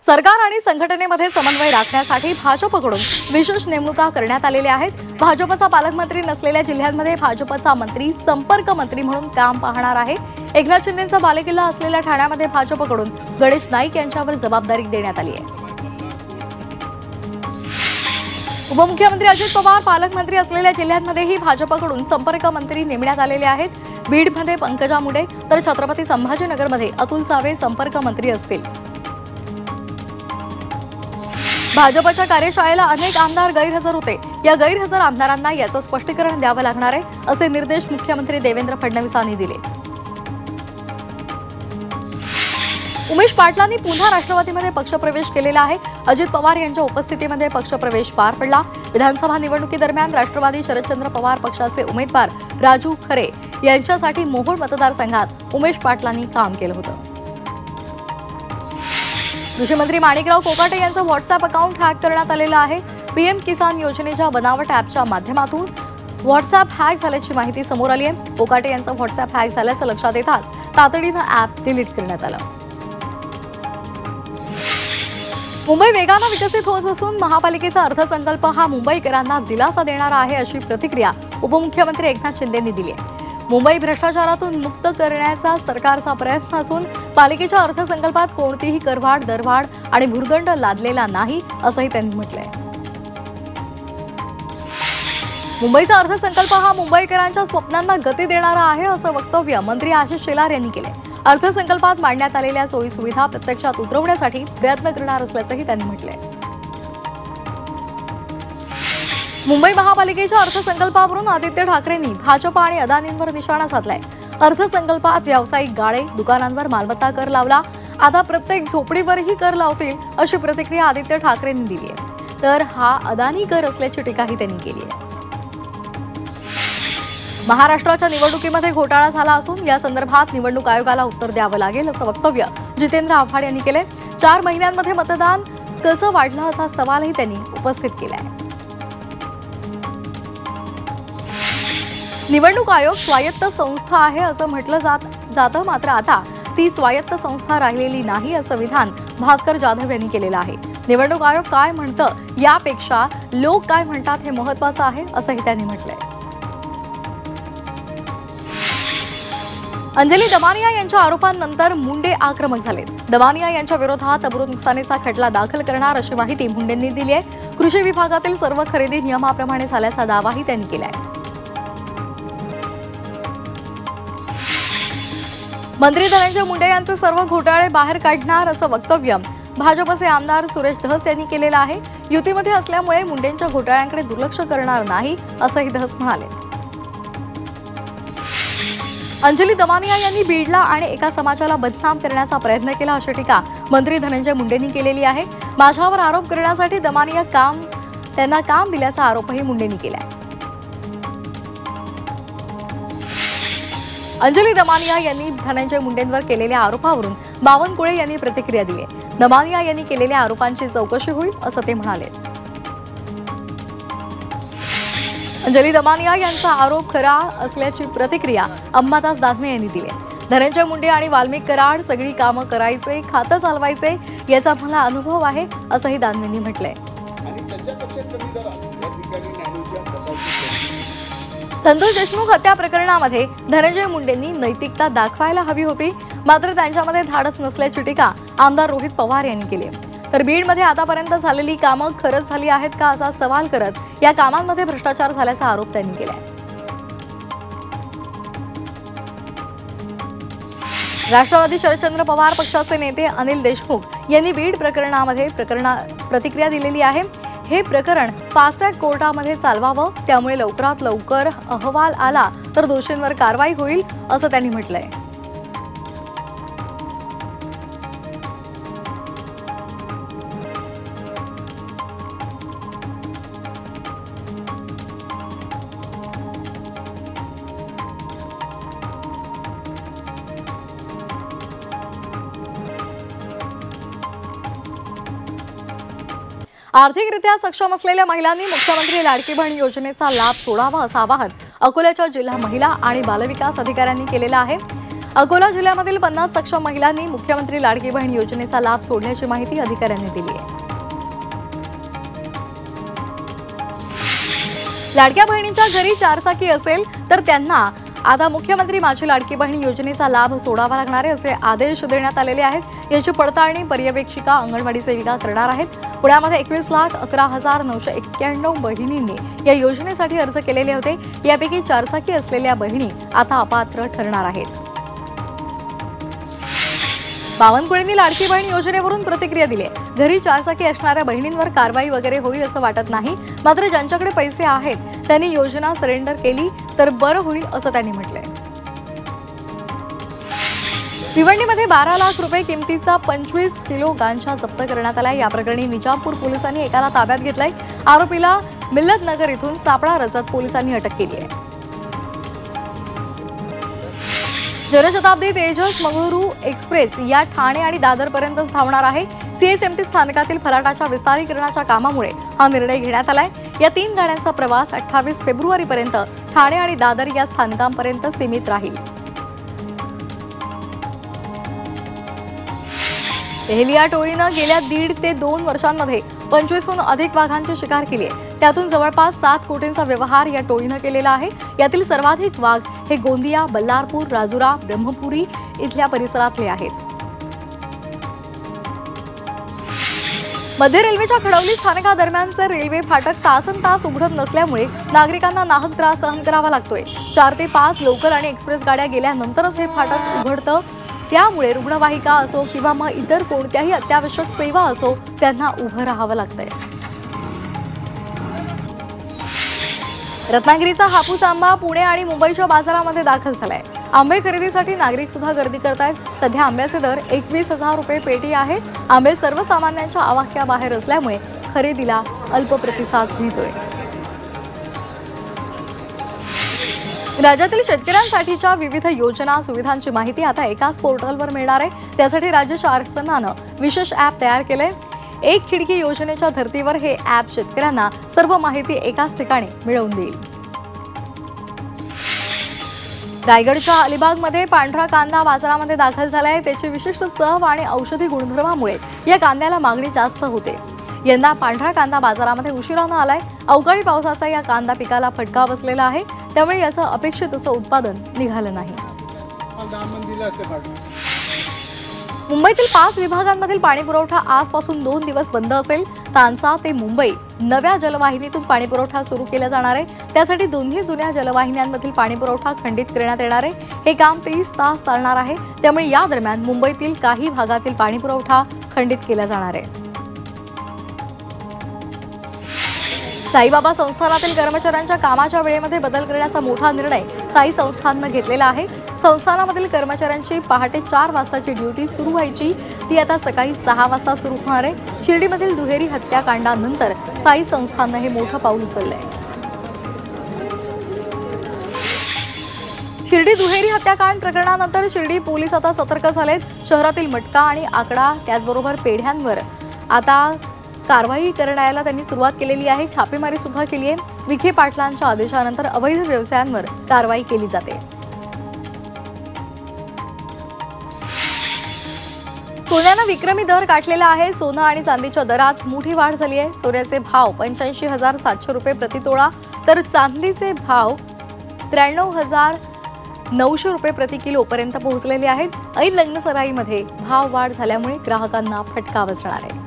सरकार आणि संघटनेमध्ये समन्वय राखण्यासाठी भाजपकडून विशेष नेमणुका करण्यात आलेल्या आहेत। भाजपचा पालकमंत्री नसलेल्या जिल्ह्यांमध्ये भाजपचा मंत्री संपर्क मंत्री म्हणून काम पाहणार आहे। एकनाथ शिंदेंचा बालेकिल्ला असलेल्या ठाण्यामध्ये भाजपकडून गणेश नाईक यांच्यावर जबाबदारी देण्यात आली आहे। उपमुख्यमंत्री अजित पवार पालकमंत्री असलेल्या जिल्ह्यांमध्येही भाजपकडून संपर्क मंत्री नेमण्यात आलेले आहेत। बीडमध्ये पंकजा मुंडे तर छत्रपती संभाजीनगरमध्ये अतुल सावे संपर्क मंत्री असतील। भाजपच्या कार्यशाळेला अनेक आमदार गैरहजर होते। या गैरहजर आमदारांना याचं स्पष्टीकरण द्यावं लागणार आहे, असे निर्देश मुख्यमंत्री देवेंद्र फडणवीसांनी दिले। उमेश पाटलांनी पुन्हा राष्ट्रवादीमध्ये पक्षप्रवेश केलेला आहे। अजित पवार यांच्या उपस्थितीमध्ये पक्षप्रवेश पार पडला। विधानसभा निवडणुकीदरम्यान राष्ट्रवादी शरदचंद्र पवार पक्षाचे उमेदवार राजू खरे यांच्यासाठी मोहोळ मतदारसंघात उमेश पाटलांनी काम केलं होतं। कृषी मंत्री माणिकराव कोकाटे यांचं व्हॉट्सअप अकाउंट हॅक करण्यात आलेलं आहे। पीएम किसान योजनेच्या बनावट ॲपच्या माध्यमातून व्हॉट्सअप हॅक झाल्याची माहिती समोर आली आहे। कोकाटे यांचं व्हॉट्सअप हॅक झाल्याचं लक्षात येताच तातडीनं ॲप डिलीट करण्यात आलं। मुंबई वेगानं विकसित होत असून महापालिकेचा अर्थसंकल्प हा मुंबईकरांना दिलासा देणारा आहे, अशी प्रतिक्रिया उपमुख्यमंत्री एकनाथ शिंदेंनी दिली आहे। मुंबई भ्रष्टाचारातून मुक्त करण्याचा सरकारचा प्रयत्न असून पालिकेच्या अर्थसंकल्पात कोणतीही करवाढ दरवाढ आणि भुर्दंड लादलेला नाही, असंही त्यांनी म्हटलंय। मुंबईचा अर्थसंकल्प हा मुंबईकरांच्या स्वप्नांना गती देणारा आहे, असं वक्तव्य मंत्री आशिष शेलार यांनी केले। अर्थसंकल्पात मांडण्यात आलेल्या सोयी सुविधा प्रत्यक्षात उतरवण्यासाठी प्रयत्न करणार असल्याचंही त्यांनी म्हटलंय। मुंबई महापालिकेच्या अर्थसंकल्पावरून आदित्य ठाकरेंनी भाजप आणि अदानींवर निशाणा साधलाय। अर्थसंकल्पात व्यावसायिक गाळे दुकानांवर मालमत्ता कर लावला, आता प्रत्येक झोपडीवरही कर लावतील, अशी प्रतिक्रिया आदित्य ठाकरेंनी दिली आहे। तर हा अदानी कर असल्याची टीकाही त्यांनी केली आहे। महाराष्ट्राच्या निवडणुकीमध्ये घोटाळा झाला असून या संदर्भात निवडणूक आयोगाला उत्तर द्यावं लागेल, असं वक्तव्य जितेंद्र आव्हाड यांनी केले। 4 महिन्यांमध्ये मतदान कसं वाढलं असा सवालही त्यांनी उपस्थित केलाय। निवडणूक आयोग स्वायत्त संस्था आहे असं म्हटलं जातं, मात्र आता ती स्वायत्त संस्था राहिलेली नाही, असं विधान भास्कर जाधव यांनी केलेलं आहे। निवडणूक आयोग काय म्हणतं यापेक्षा लोक काय म्हणतात हे महत्त्वाचं आहे, असंही त्यांनी म्हटलंय। अंजली दमानिया यांच्या आरोपांनंतर मुंडे आक्रमक झालेत। दमानिया यांच्या विरोधात अब्रू नुकसानीचा खटला दाखल करणार, अशी माहिती मुंडेंनी दिली आहे। कृषी विभागातील सर्व खरेदी नियमाप्रमाणे झाल्याचा दावाही त्यांनी केलाय। मंत्री धनंजय मुंडे यांचे सर्व घोटाळे बाहेर काढणार, असं वक्तव्य भाजपचे आमदार सुरेश धस यांनी केलेलं आहे। युतीमध्ये असल्यामुळे मुंडेंच्या घोटाळ्यांकडे दुर्लक्ष करणार नाही, असंही धस म्हणाले। अंजली दमानिया यांनी बीडला आणि एका समाजाला बदनाम करण्याचा प्रयत्न केला, अशी टीका मंत्री धनंजय मुंडेंनी केलेली आहे। माझ्यावर आरोप करण्यासाठी दमानिया त्यांना काम दिल्याचा आरोपही मुंडेंनी केलाय। अंजली दमानिया यांनी धनंजय मुंडेंवर केलेल्या आरोपावरून बावनकुळे यांनी प्रतिक्रिया दिली आहे। दमानिया यांनी केलेल्या आरोपांची चौकशी होईल, असं ते म्हणाले। अंजली दमानिया यांचा आरोप खरा असल्याची प्रतिक्रिया अंबादास दानवे यांनी दिली आहे। धनंजय मुंडे आणि वाल्मिक कराड सगळी कामं करायचे, खातं चालवायचे, याचा मला अनुभव आहे, असंही दानवेंनी म्हटलंय। संतोष देशमुख हत्या प्रकरणामध्ये धनंजय मुंडेंनी नैतिकता दाखवायला हवी होती, मात्र त्यांच्यामध्ये धाडस नसल्याची टीका आमदार रोहित पवार यांनी केली आहे। तर बीडमध्ये आतापर्यंत झालेली कामं खरंच झाली आहेत का, असा सवाल करत या कामांमध्ये भ्रष्टाचार झाल्याचा आरोप त्यांनी केलाय। राष्ट्रवादी शरदचंद्र पवार पक्षाचे नेते अनिल देशमुख यांनी बीड प्रकरणामध्ये प्रतिक्रिया दिलेली आहे। हे प्रकरण फास्ट ट्रॅक कोर्टामध्ये चालवावं, त्यामुळे लवकरात लवकर अहवाल आला तर दोषींवर कारवाई होईल, असं त्यांनी म्हटलंय। आर्थिकरित्या सक्षम असलेल्या महिलांनी मुख्यमंत्री लाडकी बहीण योजनेचा लाभ सोडावा, असं आवाहन अकोल्याच्या जिल्हा महिला आणि बालविकास अधिकाऱ्यांनी केलेलं आहे। अकोला जिल्ह्यामधील 50 सक्षम महिलांनी मुख्यमंत्री लाडकी बहीण योजनेचा लाभ सोडल्याची माहिती अधिकाऱ्यांनी दिली आहे। लाडक्या बहिणींच्या घरी चारचाकी असेल तर त्यांना आता मुख्यमंत्री माझी लाडकी बहीण योजनेचा लाभ सोडावा लागणार आहे असे आदेश देण्यात आलेले आहेत। याची पडताळणी पर्यवेक्षिका अंगणवाडी सेविका करणार आहेत। पुण्यामध्ये 21,11,991 बहिणींनी या योजनेसाठी अर्ज केलेले होते। यापैकी चारचाकी असलेल्या बहिणी आता अपात्र ठरणार आहेत। बावनकुळेंनी लाडकी बहीण योजनेवरून प्रतिक्रिया दिली आहे। घरी चारचाकी असणाऱ्या बहिणींवर कारवाई वगैरे होईल असं वाटत नाही, मात्र ज्यांच्याकडे पैसे आहेत त्यांनी योजना सरेंडर केली तर बरं होईल असं त्यांनी म्हटलंय। भिवंडीमध्ये 12 लाख रुपये किमतीचा 25 किलो गांजा जप्त करण्यात आला। या प्रकरणी निजामपूर पोलिसांनी एकाला ताब्यात घेतलंय। आरोपीला मिल्लतनगर इथून सापळा रचत पोलिसांनी अटक केली आहे। जनशताब्दी तेजस मंगळुरू एक्सप्रेस या ठाणे आणि दादर पर्यंतच धावणार आहे। सीएसएमटी स्थानकातील फलाटाच्या विस्तारीकरणाच्या कामामुळे हा निर्णय घेण्यात आलाय। या 3 गाड्यांचा प्रवास 28 फेब्रुवारीपर्यंत ठाणे आणि दादर या स्थानकांपर्यंत सीमित राहील। एहलिया टोळीनं गेल्या 1.5 ते 2 वर्षांमध्ये 25हून अधिक वाघांची शिकार केली आहे। त्यातून जवळपास 7 कोटींचा व्यवहार या टोळीनं केलेला आहे। यातील सर्वाधिक वाघ हे गोंदिया, बल्लारपूर, राजुरा, ब्रह्मपुरी इथल्या परिसरातले आहेत। मध्य रेल्वेच्या खडवली स्थानकादरम्यानचे रेल्वे फाटक तासनतास उघडत नसल्यामुळे नागरिकांना नाहक त्रास सहन करावा लागतोय। 4 ते 5 लोकल आणि एक्सप्रेस गाड्या गेल्यानंतरच हे फाटक उघडतं। त्यामुळे रुग्णवाहिका असो किंवा मग इतर कोणत्याही अत्यावश्यक सेवा असो त्यांना उभं राहावं लागतंय। रत्नागिरीचा हापूस आंबा पुणे आणि मुंबईच्या बाजारामध्ये दाखल झालाय। आंबे खरेदीसाठी नागरिक सुद्धा गर्दी करतायत। सध्या आंब्याचे दर 21,000 रुपये पेटी आहे। आंबे सर्वसामान्यांच्या आवाक्याबाहेर असल्यामुळे खरेदीला अल्प प्रतिसाद मिळतोय। राज्यातील शेतकऱ्यांसाठीच्या विविध योजना सुविधांची माहिती आता एकाच पोर्टलवर मिळणार आहे। त्यासाठी राज्य शासनानं विशेष ॲप तयार केलंय। एक खिडकी योजनेच्या धर्तीवर हे ॲप शेतकऱ्यांना सर्व माहिती एकाच ठिकाणी मिळवून देईल। रायगडच्या अलिबागमध्ये पांढरा कांदा बाजारामध्ये दाखल झालाय। त्याची विशिष्ट चव आणि औषधी गुणधर्मामुळे या कांद्याला मागणी जास्त होते। यंदा पांढरा कांदा बाजारामध्ये उशिरानं आलाय। अवकाळी पावसाचा या कांदा पिकाला फटका बसलेला आहे, त्यामुळे याचं अपेक्षित असं उत्पादन निघालं नाही। मुंबईतील 5 विभागांमधील पाणीपुरवठा आजपासून 2 दिवस बंद असेल। तानसा ते मुंबई नव्या जलवाहिनीतून पाणीपुरवठा सुरू केला जाणार आहे। त्यासाठी दोन्ही जुन्या जलवाहिन्यांमधील पाणीपुरवठा खंडित करण्यात येणार आहे। हे काम 30 तास चालणार आहे, त्यामुळे या दरम्यान मुंबईतील काही भागातील पाणीपुरवठा खंडित केला जाणार आहे। साईबाबा संस्थानातील कर्मचाऱ्यांच्या कामाच्या वेळेमध्ये बदल करण्याचा मोठा निर्णय साई संस्थाननं घेतलेला आहे। संस्थानामधील कर्मचाऱ्यांची पहाटे 4 वाजताची ड्युटी सुरू व्हायची, ती आता सकाळी 6 वाजता सुरू होणार आहे। शिर्डीमधील दुहेरी हत्याकांडानंतर साई संस्थाननं हे मोठं पाऊल उचललंय। शिर्डी दुहेरी हत्याकांड प्रकरणानंतर शिर्डी पोलीस आता सतर्क झालेत। शहरातील मटका आणि आकडा त्याचबरोबर पेढ्यांवर आता कारवाई करण्याला त्यांनी सुरुवात केलेली आहे। छापेमारी सुद्धा केली आहे। विखे पाटलांच्या आदेशानंतर अवैध व्यवसायांवर कारवाई केली जाते। सोन्यानं विक्रमी दर गाठलेला आहे। सोनं आणि चांदीच्या दरात मोठी वाढ झाली आहे। सोन्याचे भाव 85,700 रुपये प्रति तोळा तर चांदीचे भाव 93,900 रुपये प्रति किलो पर्यंत पोहोचलेले आहेत। ऐन लग्न सराईमध्ये भाव वाढ झाल्यामुळे ग्राहकांना फटका बसणार आहे।